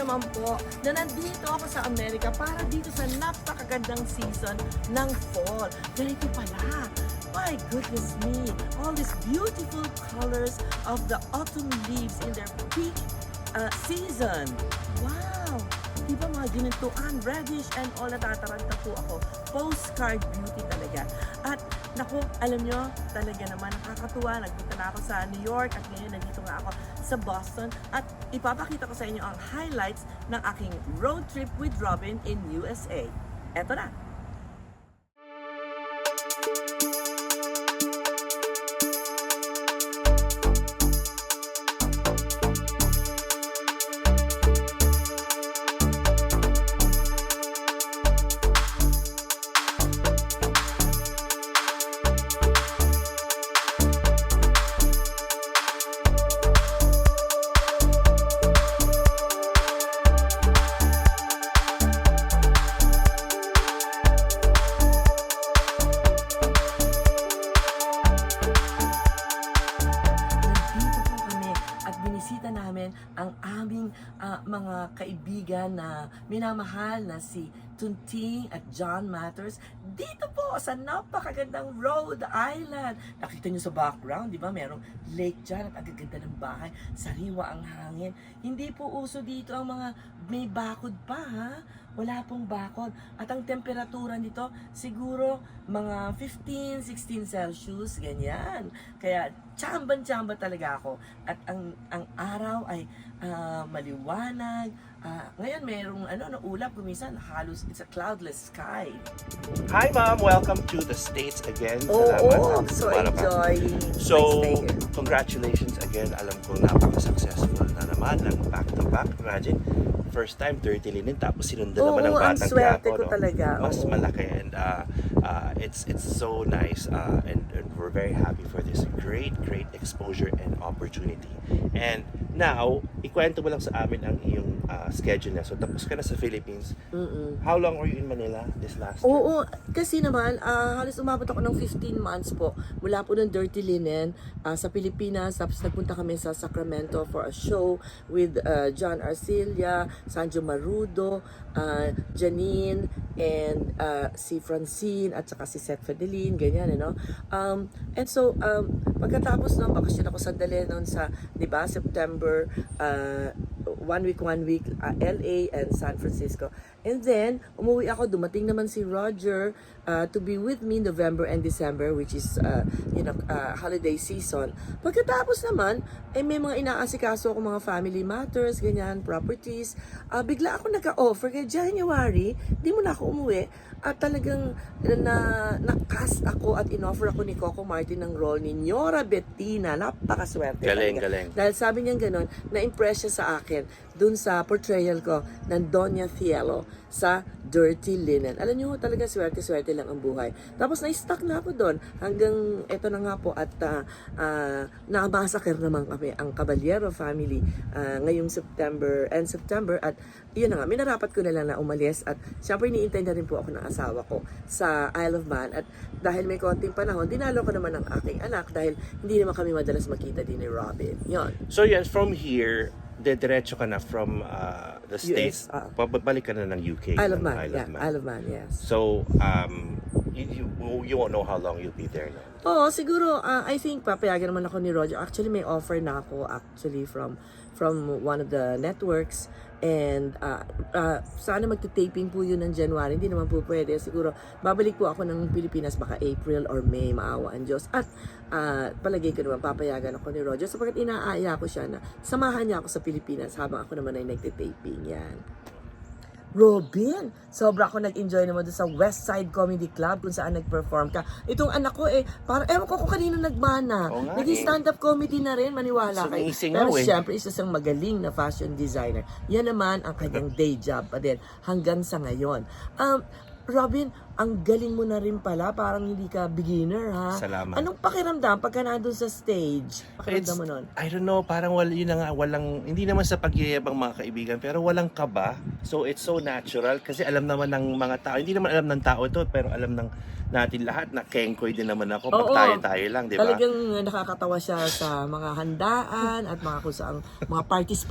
naman po na nandito ako sa Amerika para dito sa napakagandang season ng fall. Ganito pala. My goodness me, all these beautiful colors of the autumn leaves in their peak season. Wow! Di ba mga ginintuan, reddish and all, natataranta po ako. Postcard beauty talaga. At naku, alam nyo, talaga naman nakakatuwa. Nagpunta na ako sa New York at ngayon nandito nga ako sa Boston. At ipapakita ko sa inyo ang highlights ng aking road trip with Robin in USA. Eto na! Binisita namin ang aming mga kaibigan na minamahal na si Tunting at John Matters dito po sa napakagandang Rhode Island. Nakita nyo sa background, di ba? Merong lake dyan at ang gaganda ng bahay. Sariwa ang hangin. Hindi po uso dito ang mga may bakod pa, ha? Wala pong bakod. At ang temperatura nito, siguro mga 15, 16 Celsius, ganyan. Kaya, tsamban-tsamba talaga ako. At ang araw ay maliwanag. Ngayon, mayroong ulap, kuminsan, halos, it's a cloudless sky. Hi Ma'am, welcome to the States again. I'm so enjoying. So, congratulations again. Alam ko napaka-successful na naman ng back-to-back. Imagine, first time 30 linen tapos sinundan naman ng Batang swerte Quiapo, ko talaga. Mas malaki and it's so nice and we're very happy for this great exposure and opportunity. And now, ikwento mo lang sa amin ang iyong schedule na. So tapos ka na sa Philippines. How long were you in Manila this last year? Oo, kasi naman halos umabot ako ng 15 months po mula po ng Dirty Linen sa Pilipinas. Tapos nagpunta kami sa Sacramento for a show with John Arcilla, Sanjo Marudo, Janine, and si Francine at saka si Seth Fedelin, ganyan, and so pagkatapos ng bakasyon ako sandali noon sa, di ba, September, one week LA and San Francisco. And then, umuwi ako, dumating naman si Roger to be with me November and December, which is, holiday season. Pagkatapos naman, may mga inaasikaso ako mga family matters, ganyan, properties. Bigla ako nagka-offer kay January, di mo na ako umuwi. At talagang na-cast ako at in-offer ako ni Coco Martin ng role ni Nyora Bettina. Napakaswerte. Galing. Dahil sabi niya gano'n, na-impress siya sa akin dun sa portrayal ko ng Doña Fielo sa Dirty Linen. Alam niyo, talaga swerte lang ang buhay. Tapos na-stuck na ako doon hanggang eto na nga po at nakamasakir naman kami ang Caballero family ngayong September at yun na nga, minarapat ko na lang na umalis at syempre iniintay na rin po ako ng asawa ko sa Isle of Man at dahil may konting panahon, dinalo ko naman ang aking anak dahil hindi naman kami madalas makita din ni Robin. Yun. So yan, from here, diretso ka na from the States, pabalik ka na ng UK. Isle of Man, yes. So, you won't know how long you'll be there now. Oo, siguro, I think papayagan naman ako ni Roger. Actually, may offer na ako actually from one of the networks. And sana magte-taping po yun ng January. Hindi naman po pwede. Siguro, babalik po ako ng Pilipinas baka April or May, maawa ang Diyos. At palagay ko naman, papayagan ako ni Roger sapagkat inaaya ko siya na samahan niya ako sa Pilipinas habang ako naman ay nagte-taping yan. Robin, sobra ako nag-enjoy naman doon sa West Side Comedy Club kung saan nag-perform ka. Itong anak ko parang ewan ko kung kanino nagmana. Naging stand-up comedy na rin, maniwala kayo. Pero siyempre, isa siyang magaling na fashion designer. Yan naman ang kanyang day job pa din hanggang sa ngayon. Robin, ang galing mo na rin pala. Parang hindi ka beginner, ha? Salamat. Anong pakiramdam pagka nandun sa stage? Pakiramdam mo nun? I don't know, parang yun na nga, hindi naman sa pagyayabang mga kaibigan, pero walang kaba. So, it's so natural. Kasi alam naman ng mga tao, hindi naman alam ng tao ito, pero alam ng natin lahat na kengkoy din naman ako pag Oo. tayo-tayo lang, di ba? Talagang nakakatawa siya sa mga handaan at mga kung saang mga parties,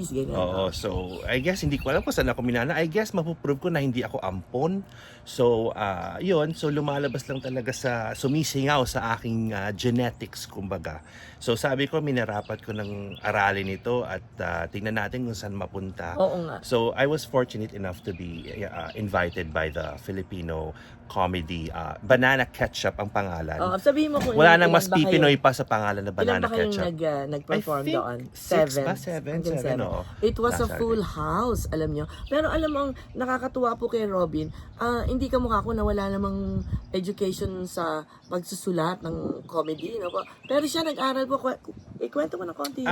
ganyan. Oo, so I guess hindi ko alam kung saan ako minana. I guess mapuprove ko na hindi ako ampon. So, yun. So, lumalabas lang talaga sa sumisingaw sa aking genetics, kumbaga. So, sabi ko, minarapat ko ng aralin ito at tingnan natin kung saan mapunta. Oo nga. So, I was fortunate enough to be invited by the Filipino comedy. Banana Ketchup ang pangalan. Sabihin mo kung Wala ilan nang mas ba kayo? Pipinoy pa sa pangalan na Ilan Banana ba kayong Ketchup. nag-perform I think doon? six ba? Seven, oo. It was a Last full Saturday. house, alam nyo. Pero alam mo, ang nakakatuwa po kay Robin, hindi ka mukha ko na wala namang education sa pagsusulat ng comedy. No? Pero siya nag-aral po. Ikwento mo na konti.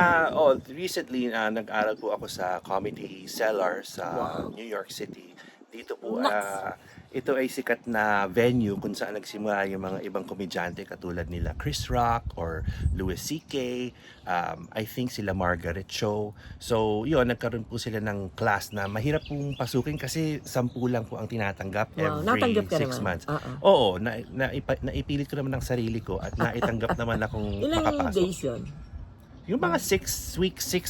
Recently, nag-aral po ako sa Comedy Cellar sa New York City. Dito po, ito ay sikat na venue kung saan nagsimula yung mga ibang komedyante katulad nila Chris Rock or Louis C.K. I think sila Margaret Cho. So, yun, nagkaroon po sila ng class na mahirap pong pasukin kasi 10 lang po ang tinatanggap every Natanggap ka 6 naman? months. Oo, naipilit ko naman ang sarili ko at naitanggap naman akong Ilang makapasok. days yun? Yung mga 6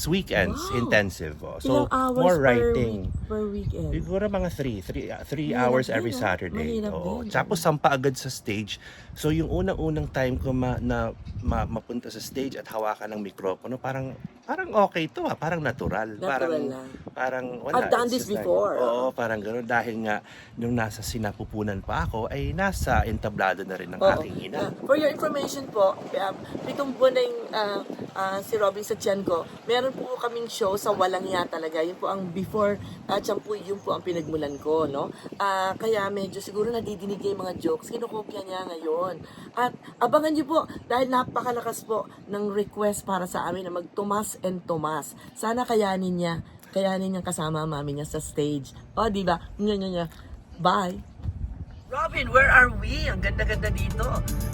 weekends Wow. intensive. Ilang So, hours more writing. per weekend? Siguro mga 3 Mahirap hours din, every no? Saturday. Mahirap Oo. din. Tapos sampa agad sa stage. So yung unang-unang time ko mapunta sa stage at hawakan ng mikropono, parang okay to parang natural. Natural lang. Parang wala. I've done It's this just like, before. oo, parang gano'n. Dahil nga, nung nasa sinapupunan pa ako, ay nasa entablado na rin ng Oo. aking ina. For your information po, 7 buwan na yung si Robin sa tiyan ko. Meron po kaming show sa Walang Ya talaga. Yun po ang before Champuy, yun po ang pinagmulan ko, no? Kaya medyo siguro nadidinig niya yung mga jokes. Kinukopya niya ngayon. At abangan niyo po, dahil napakalakas po ng request para sa amin na mag-Tomas and Tomas. Sana kayanin niya kasama ang mami niya sa stage. O, di ba? Nya. Bye! Robin, where are we? Ang ganda-ganda dito.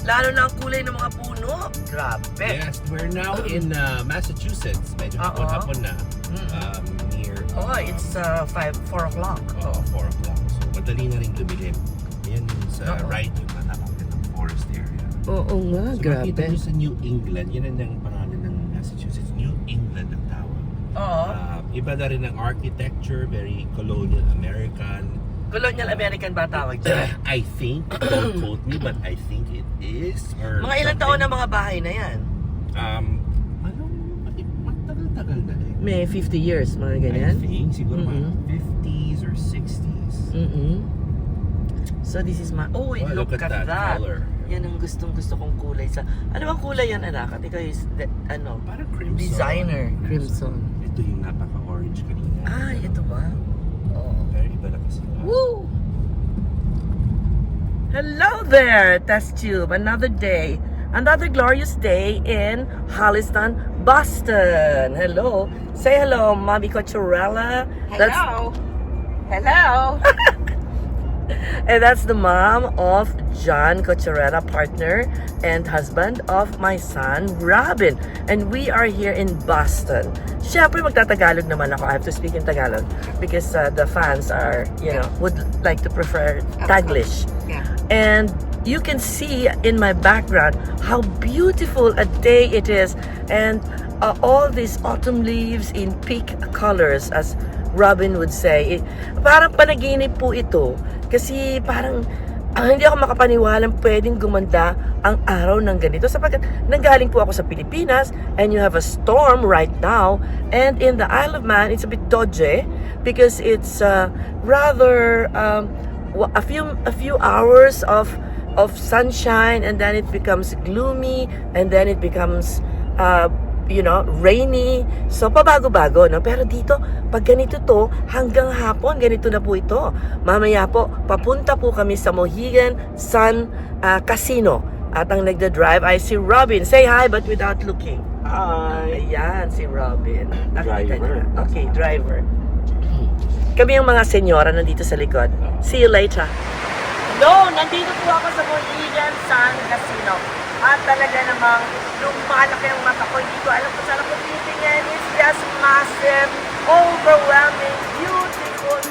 Lalo na ang kulay ng mga puno. Grabe. Yes, we're now in Massachusetts. Medyo hapon na. Near... it's 4 o'clock. 4 o'clock. So, madali na rin lumilim. Yan yung sa Oo. right, yung napakaganda ng forest area. Oo nga, So, makita nyo sa New England, yan ang pangalan ng Massachusetts. New England ang tawag. Oo. Iba na rin ang architecture, very colonial American. Colonial American ba tawag dyan? I think, don't quote me, but I think it is. Or Mga ilang taon na mga bahay na yan? Matagal-tagal na rin. May 50 years, mga ganyan. I think, siguro mga 50s or 60s. So this is my... Oh, wait, Oh, look at that. color. Yan ang gustong-gusto kong kulay sa... Ano bang kulay yan, anak? At ikaw is, Parang crimson. designer. Crimson. Ito yung napaka-orange kanina. Ay, ito ba? Oo. Pero iba na kasi. Woo! Hello there, Test Tube. Another day. Another glorious day in Holliston, Boston. Hello. Say hello, Mommy Cochurella. Hello. Hello. And that's the mom of John Cochurella, partner and husband of my son, Robin. And we are here in Boston. Siyempre, magtatagalog naman ako. I have to speak in Tagalog because the fans are, would like to prefer Taglish. Yeah. And you can see in my background how beautiful a day it is. And all these autumn leaves in peak colors, as Robin would say. Parang panaginip po ito. Kasi parang hindi ako makapaniwalang pwedeng gumanda ang araw ng ganito. Sapagkat nanggaling po ako sa Pilipinas and you have a storm right now. And in the Isle of Man, it's a bit dodgy because it's rather a few hours of sunshine, and then it becomes gloomy, and then it becomes rainy. So pabago-bago, no? Pero dito, pag ganito to, hanggang hapon, ganito na po ito. Mamaya po, papunta po kami sa Mohegan Sun Casino. At ang nagda-drive ay si Robin. Say hi but without looking. Hi! Ayan, si Robin. Nakita Driver. niyo na. Okay, driver. Kami ang mga senyora nandito sa likod. See you later. No, nandito po ako sa Mohegan Sun Casino. At talaga namang lumalaki ang mata ko. Hindi ko alam kung saan ako titingin. It's just massive, overwhelming, beautiful.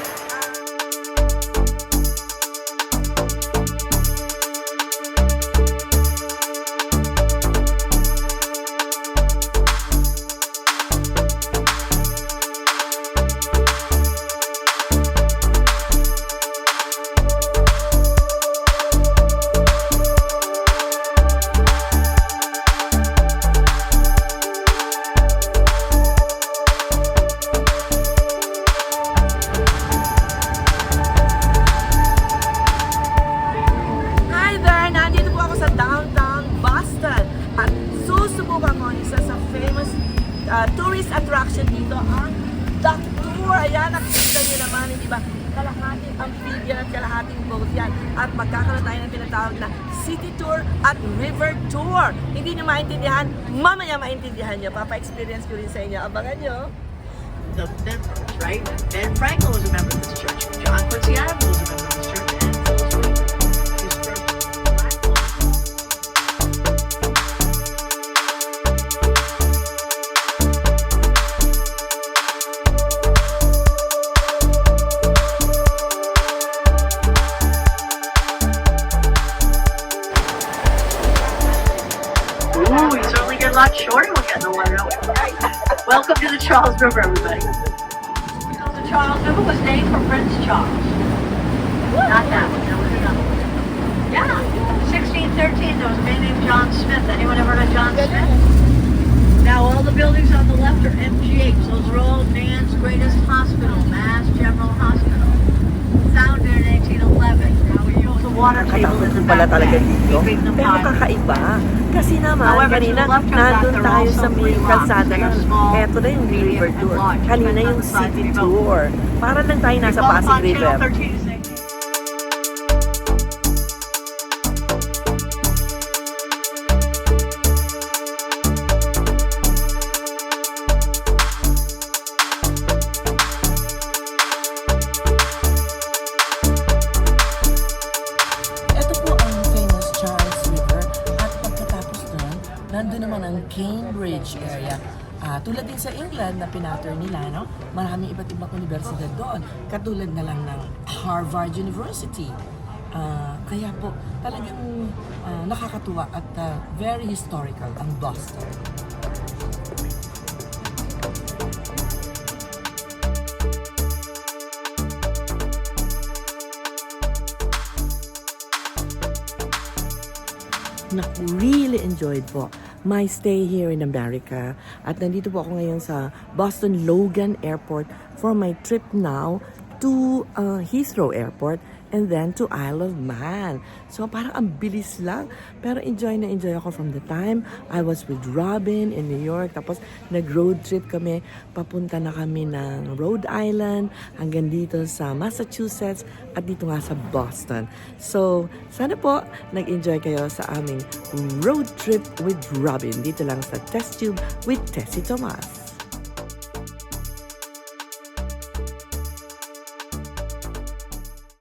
kalahating boat yan. At magkakaroon tayo ng tinatawag na city tour at river tour. Hindi nyo maintindihan, mamaya maintindihan nyo. Papa-experience ko rin sa inyo. Abangan nyo. The members, right? Ben Franklin was a member of this church. John Quincy Adams was a member of this church. And Phyllis Wheaton, his first black woman. Ooh, you certainly get a lot shorter when getting the water out. Welcome to the Charles River, everybody. You know, the Charles River was named for Prince Charles. Not that one, there was another one. Yeah, 1613, there was a man named John Smith. Anyone ever heard of John Smith? Now all the buildings on the left are MGH. Those are all man's greatest hospital, Mass General Hospital. Founded in 1811. Now we use the water table in the Pala back talaga bay, dito. keeping them Pero high. kakaiba. Kasi naman, However, kanina, to the left of that, nandun there are tayo also sa may three rocks. kalsada They are lang. small, Eto na yung medium, river and tour. large. Kanina Depends on yung the size city of the boat. tour. Para lang tayo nasa Call Pasig upon River. Channel 13 to say. Ito po ang famous Charles River at pagkatapos nun, nandun naman ang Cambridge area. Tulad din sa England na pinatter nila, no? Maraming iba't ibang universidad doon. Katulad na lang ng Harvard University. Kaya po, talagang nakakatuwa at very historical ang Boston. Naku, really enjoyed po my stay here in America. At nandito po ako ngayon sa Boston Logan Airport for my trip now to Heathrow Airport and then to Isle of Man. So parang ang bilis lang. Pero enjoy na enjoy ako from the time I was with Robin in New York. Tapos nag-road trip kami. Papunta na kami ng Rhode Island hanggang dito sa Massachusetts at dito nga sa Boston. So sana po nag-enjoy kayo sa aming road trip with Robin. Dito lang sa Test Tube with Tessie Tomas.